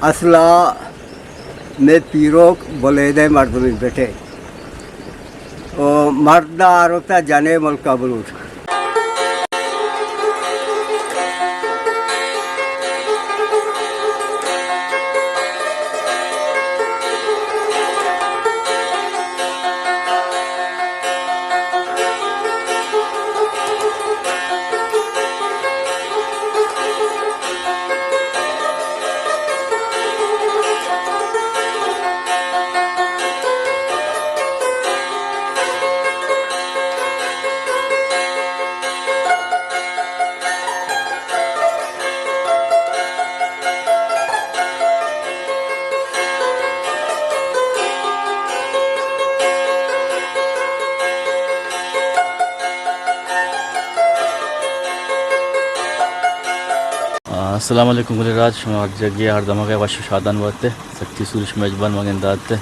اصلا میں پیروک بلیدے مردمی بیٹھے مرد آروتا جانے ملکہ بلوٹ السلام علیکم گلی راج شما جگی ہر دماغ واشو شادان وقت سکتی سورش میجبان مگن دادتے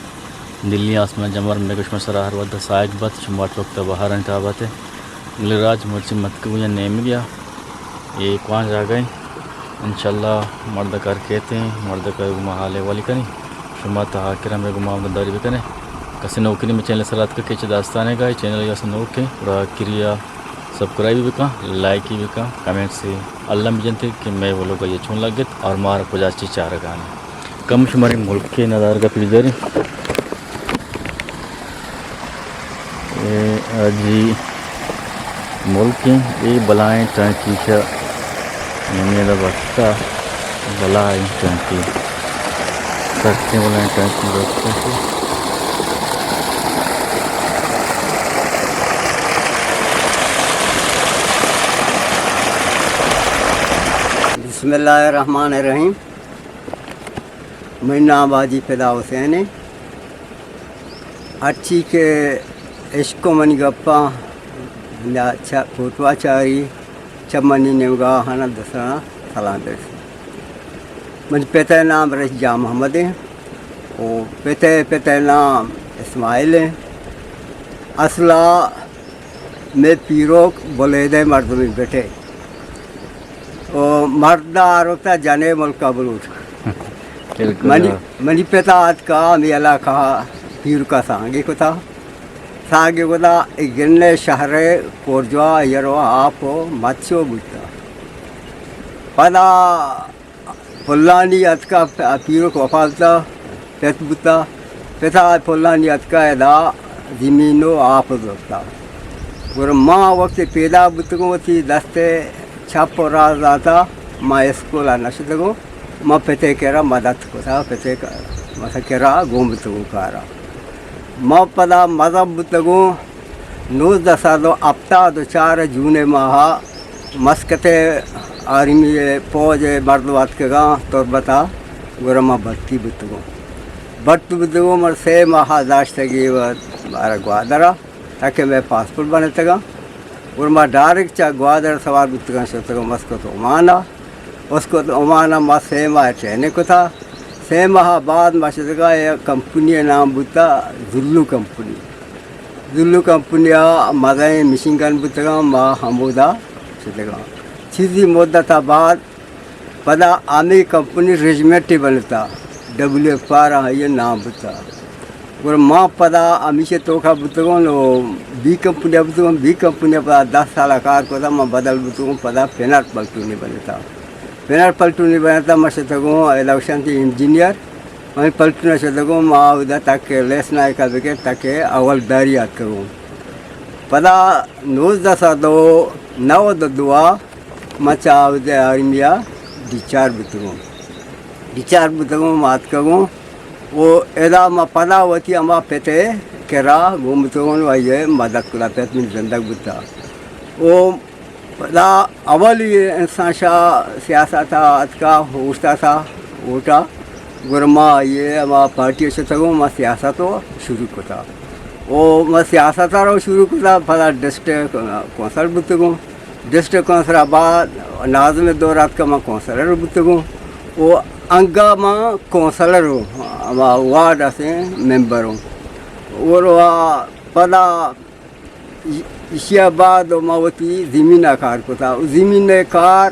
دلی آسمان جمر میں کچھ مسرا ہر وقت سائق بات شما وقت باہر انتخابات گلی راج مرچی مت کو یہ نیم گیا یہ کون جا گئے انشاءاللہ مرد کر کہتے ہیں مرد کا گما حالے والی کریں شما تہا کرم میں گما داری بھی کریں کسی نوکری میں چینل سرات کا کچھ داستانے گا چینل یا سنوک کے پورا کریا سبسکرائب بھی کا لائک بھی کا کمنٹ سے اللہ میں جنتے کہ میں وہ لوگ یہ چھون لگ گئے اور مارا پجاچی چار گانے کم شماری ملک کے نظار کا پیل داری جی ملک کی یہ بلائیں ٹانکی کا میرا وقتا بلائیں ٹانکی سکتے بلائیں ٹانکی وقتا بسم اللہ الرحمن الرحیم میرا نام حاجی فدا حسین ہے اچھی کے عشق و منی گپا فوٹوا چاری چمنی نمگا ہانا دسنا سلام درس مجھے پتہ نام رش جا محمد ہے اور پتہ نام اسماعیل ہے اصلا میں پیروک بلیدے مردمی بیٹھے مرد آروتا جانے ملکہ بلوٹ منی پتا آت کا می اللہ کہا پیر کا سانگی کو تھا گرنے شہر کورجوا یرو آپ مچو بوتا پدا پلانی ات کا پیرو کو وفالتا پت بوتا پتا پلانی ات کا ادا زمینو آپ دوتا گر ماں وقت پیدا بتگو تھی دستے چھپ راز آتا ماں اسکول نشدگو ماں پتے کرا مدد کو تھا پتے کا کرا گوم بتگو کارا ماں پدا مذہب بتگو 19 سالو ابتا دو 4 جون ماہا مسکتے آرمی فوج مردوات کے گاں تربتا گورا ماں بھرتی بتگو مر 6 ماہ داشتگی بارہ گوادرا تاکہ میں پاسپورٹ بنتے گا اور میں ڈائریکٹ چاہ گوادر سوار بتگا شتگا مسکت عمانا اس کو عمانا ماں 6 ماہ ٹرینے کو تھا 6 ماہ بعد میں شتگا یہ کمپنی نام بتا ذلو کمپنی مدائیں مشین گن بتگا ماں حمودہ شتگا چیزی مدت بعد پدا آمی کمپنی ریجمنٹی بنتا WFR یہ نام بتا اور ماں پدا ہمیشہ توکھا بتگون بی کمپنی پدا 10 سال کار کو تھا میں بدل بتگون پدا پینر پلٹونی بنتا میں شتگون الیکشن تھی انجینئر میں پلٹونا شتگون ماں ادھر تک لیس نائے کا بکے تاکہ اول داری آت کروں پدا 19 سالو 9 دعا میں چاہتے آرمیا ڈیچار بتگون مات کروں وہ ادا ما پدا ہوتی اما پتے کرا گومتون و یہ مدد کلا پیت من زندگ بتا وہ پدا اولی انسان شاہ سیاست ات کا ہوتا تھا ووٹا گرما یہ اما پارٹی سے تگو ما سیاست شروع کو تھا وہ ما سیاست شروع کو تھا پدا ڈسٹرکٹ کونسل بتگو ڈسٹرکٹ کونسل بعد ناظم دورات کا ما کونسلر بتگو وہ انگا ماں کونسلر ہوں وارڈ سے ممبر ہوں اور پدا اشیا بعد ماوتی زمین کار کو تھا زمین کار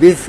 20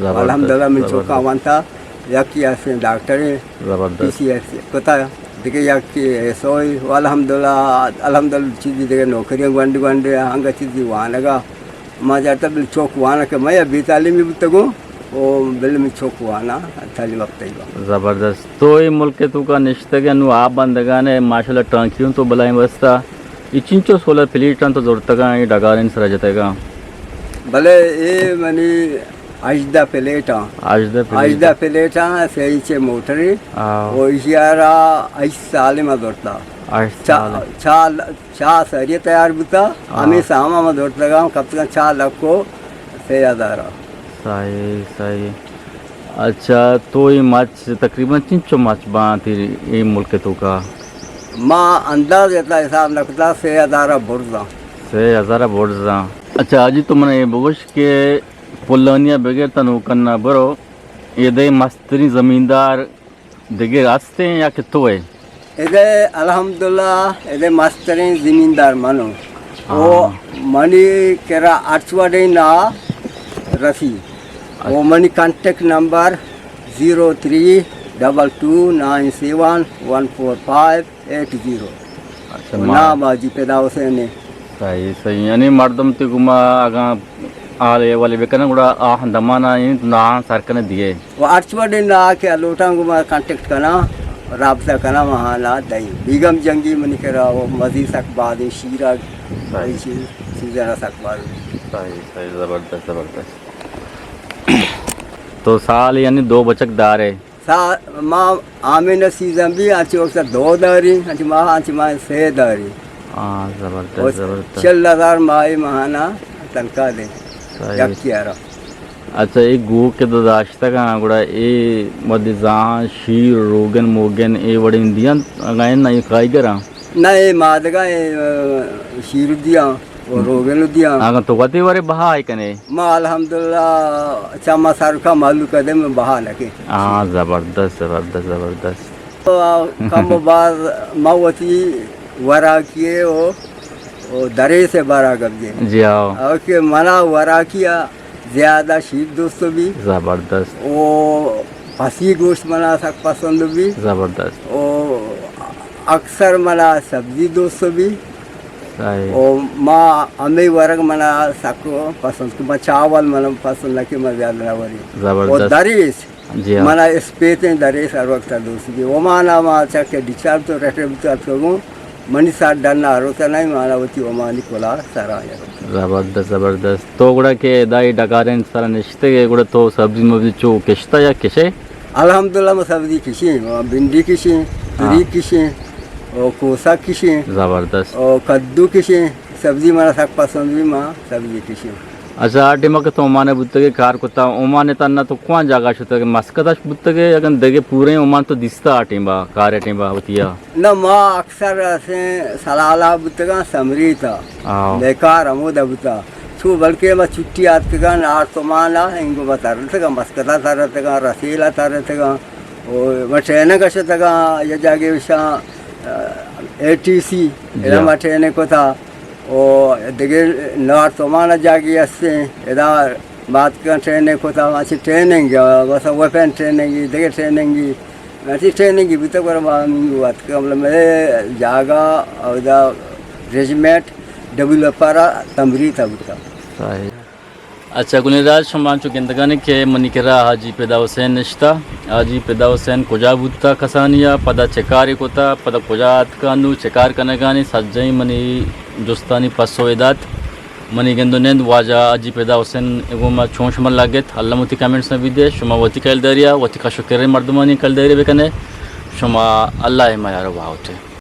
زبردست، الحمدللہ من زبردست. چوکا وانتا یکی هستیم دکتری زبردست. پیسی هستی کتا دیگه یکی سوی و الحمدللہ چیزی دیگه نوکری گوندی هنگا چیزی وانگا ما جاتا بل چوک وانا که میں ابھی تعلیمی بتگو وہ بل میں چوک وانا تعلیم اب زبردست. تو یہ ملک تو کا نشتگا نو آپ بندگانے ماشاءاللہ ٹانکیوں تو بلائیں وستا یہ چنچو سولر پلیٹان تو ضرورت گا یہ ڈگارن سر جتے گا بلے یہ منی اجدہ آجدہ پلیٹا صحیح چھ موٹری آو وہ اشیارہ ایس سالی میں دورتا چا سریع تیار بتا ہمیں ساما میں دورتا گا کب تک چا لکھو سیادارہ صحیح. اچھا تو یہ مچ تقریباً چنچو مچ بان تھی یہ ملک تو کا ماں انداز اتنا حساب نکتا سیادارہ برزا 6000 بورڈزاں. اچھا آجی تو میں یہ بوش کہ پلانیا بغیر تنو کرنا برو یہ دے مستری زمیندار دیگے راستے ہیں یا کتو ہے ادھے الحمدللہ ادھے مسترین زمیندار منو وہ منی کرا اٹھواڑے نا رسی وہ منی کانٹیکٹ نمبر 0322971458 اچھا نا باجی پیدا حسین صحیح یعنی مردم تے گما آگاں آلے والے بکنا گوڑا آہن دمانا یعنی تو نا سارکنے دیئے وہ اٹھواڑے نا کے لوٹاں کو میں کانٹیکٹ کرنا رابطہ کرنا وہاں نا دائی بیگم جنگی منی کرا وہ مزید سکبادی شیرہ چیزیں سکبادی صحیح زبردست. تو سال یعنی 2 بچک دار ہے ماں آمین سیزن بھی آنچی وقت 2 داری آنچی ماں 6 داری زبردست. 40,000 ماہی ماہانا تنکا دے یکی آرہ. اچھا ایک گو کے دو داشتہ کہاں گوڑا اے مدزان شیر روگن موگن اے وڑی اندیاں اگائیں نا یہ کھائی گرا نا اے مادگا اے شیر دیاں اور روگن دیاں آگاں تو قطعی وارے بہا ہے کنے ماں الحمدللہ چاما سارکا مالو کدے میں بہا لکے زبردست. کم بعد موتی ورا کیے وہ درے سے بارا گبجے جی آو اور کہ منا ورا کیا زیادہ شیر دوستو بھی زبردست. وہ پسی گوشت منا سک پسند بھی زبردست. وہ اکثر منا سبزی دوستو بھی صحیح وہ ماں امی ورگ منا سکو پسند کو چاول منا پسند لکی میں زیادہ نوری وہ زبردست. دریس جی ہاں منا اسپیتیں دریس ہر وقت دوست بھی وہ مانا ماں چاکے ڈچار تو رہتے بچار کروں منی ساتھ ڈالنا روتا نہیں مانا ہوتی وہ مانی کولا سارا زبردست. تو گوڑا کہ دائی ڈکارین سارا نشتے گئے گوڑا تو سبزی مبزی چو کشتا یا کشے الحمدللہ میں سبزی کشیں بھنڈی کشیں تری کشیں اور کوسا کشیں زبردست. اور کدو کشیں سبزی مانا سک پسند بھی ماں سبزی کشیں. اچھا آٹی مکہ تو عمانے بودتگے کار کتا عمانے تانا تو کوان جاگا شتا کہ مسکتاش بودتگے اگر دگے پورے عمان تو دستا آٹی با کار آٹی با ہوتیا نہ ماں اکثر ایسے سلالہ بودتگا سمری تھا بیکار عمودہ بودتا چھو بلکہ میں چھٹی آتگا نار تو مانا انگو بتا رہتا گا مسکتا تھا رہتا گا رسیلہ تھا رہتا گا میں ٹرینہ کا شتا گا یہ جاگے وشا ATC ایدہ میں ٹرینہ کو تھا اور دیگر نار تو مانا جاگی اسے ایدہ بات کا ٹرینہ کو تھا اچھی ٹریننگ بس ویپن ٹریننگی دیگر ٹریننگی اچھی ٹریننگی بھی تک برما بات کا مطلب میں جاگا اور دا ریجمنٹ ڈیولپرہ تمری تھا بتا. صحیح. اچھا گلی راج شمان چو گندگانی کہ منی کرا حاجی پیدا حسین نشتا حاجی پیدا حسین کجا بودتا کسانیا پدا چکاری کوتا پدا کجا اتکانو چکار کنگانی سجائی منی جستانی پسو ایدات منی گندو نیند واجہ حاجی پیدا حسین اگوما چون شمال لاگت اللہ موتی کامنٹس میں بیدے شما وطی کل داریا وطی کا شکر مردمانی کل داری بکنے شما اللہ ما یارو باہوتے